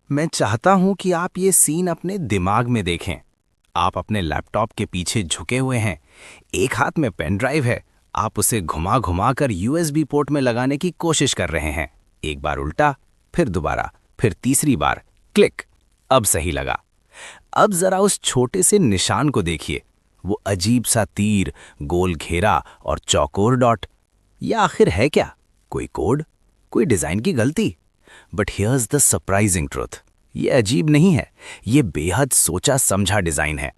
मैं चाहता हूं कि आप ये सीन अपने दिमाग में देखें। आप अपने लैपटॉप के पीछे झुके हुए हैं, एक हाथ में पेन ड्राइव है, आप उसे घुमा घुमा कर यूएसबी पोर्ट में लगाने की कोशिश कर रहे हैं। एक बार उल्टा, फिर दोबारा, फिर तीसरी बार, क्लिक। अब सही लगा। अब जरा उस छोटे से निशान को देखिए, वो अजीब सा तीर, गोल घेरा और चौकोर डॉट। या आखिर है क्या? कोई कोड? कोई डिजाइन की गलती? But here's the surprising truth. ये अजीब नहीं है, ये बेहद सोचा समझा डिजाइन है।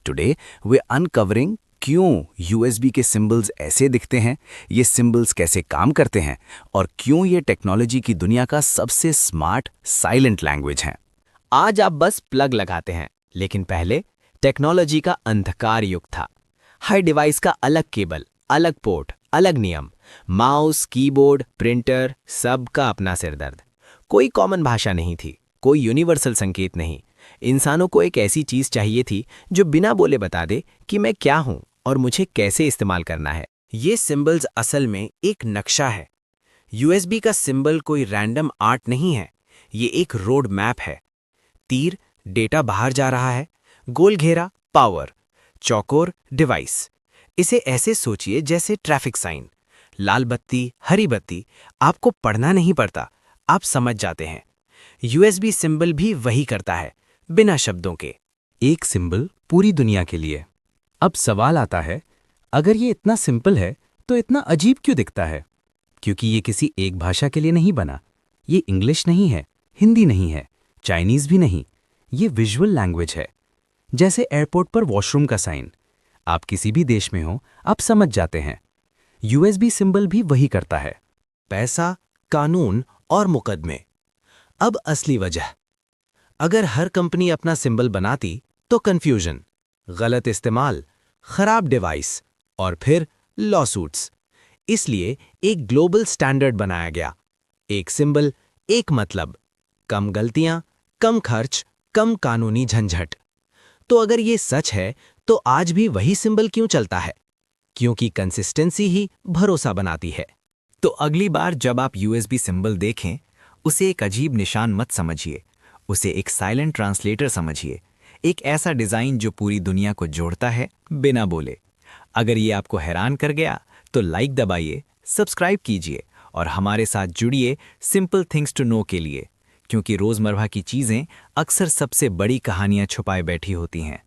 टुडे वे अनकवरिंग क्यों यूएसबी के सिंबल्स ऐसे दिखते हैं, ये सिंबल्स कैसे काम करते हैं, और क्यों ये टेक्नोलॉजी की दुनिया का सबसे स्मार्ट साइलेंट लैंग्वेज है। आज आप बस प्लग लगाते हैं, लेकिन पहले टेक्नोलॉजी का अंधकार युग था। हर डिवाइस का अलग केबल, अलग पोर्ट, अलग नियम। माउस, कीबोर्ड, प्रिंटर, सबका अपना सिरदर्द। कोई कॉमन भाषा नहीं थी, कोई यूनिवर्सल संकेत नहीं। इंसानों को एक ऐसी चीज चाहिए थी जो बिना बोले बता दे कि मैं क्या हूं और मुझे कैसे इस्तेमाल करना है। ये सिंबल्स असल में एक नक्शा है। यूएसबी का सिंबल कोई रैंडम आर्ट नहीं है, ये एक रोड मैप है। तीर, डेटा बाहर जा रहा है। गोल घेरा, पावर। चौकोर, डिवाइस। इसे ऐसे सोचिए जैसे ट्रैफिक साइन। लाल बत्ती, हरी बत्ती, आपको पढ़ना नहीं पड़ता, आप समझ जाते हैं। यूएसबी सिंबल भी वही करता है, बिना शब्दों के। एक सिंबल पूरी दुनिया के लिए। अब सवाल आता है, अगर ये इतना सिंपल है तो इतना अजीब क्यों दिखता है? क्योंकि ये किसी एक भाषा के लिए नहीं बना। ये इंग्लिश नहीं है, हिंदी नहीं है, चाइनीज भी नहीं। ये विजुअल लैंग्वेज है। जैसे एयरपोर्ट पर वॉशरूम का साइन। आप किसी भी देश में हो, आप समझ जाते हैं। यूएसबी सिंबल भी वही करता है। पैसा, कानून और मुकदमे। अब असली वजह। अगर हर कंपनी अपना सिंबल बनाती तो कंफ्यूजन, गलत इस्तेमाल, खराब डिवाइस और फिर लॉसूट्स। इसलिए एक ग्लोबल स्टैंडर्ड बनाया गया। एक सिंबल, एक मतलब। कम गलतियां, कम खर्च, कम कानूनी झंझट। तो अगर ये सच है तो आज भी वही सिंबल क्यों चलता है? क्योंकि कंसिस्टेंसी ही भरोसा बनाती है। तो अगली बार जब आप यूएसबी सिंबल देखें, उसे एक अजीब निशान मत समझिए, उसे एक साइलेंट ट्रांसलेटर समझिए। एक ऐसा डिजाइन जो पूरी दुनिया को जोड़ता है बिना बोले। अगर ये आपको हैरान कर गया तो लाइक दबाइए, सब्सक्राइब कीजिए और हमारे साथ जुड़िए सिंपल थिंग्स टू नो के लिए, क्योंकि रोजमर्रा की चीजें अक्सर सबसे बड़ी कहानियां छुपाए बैठी होती हैं।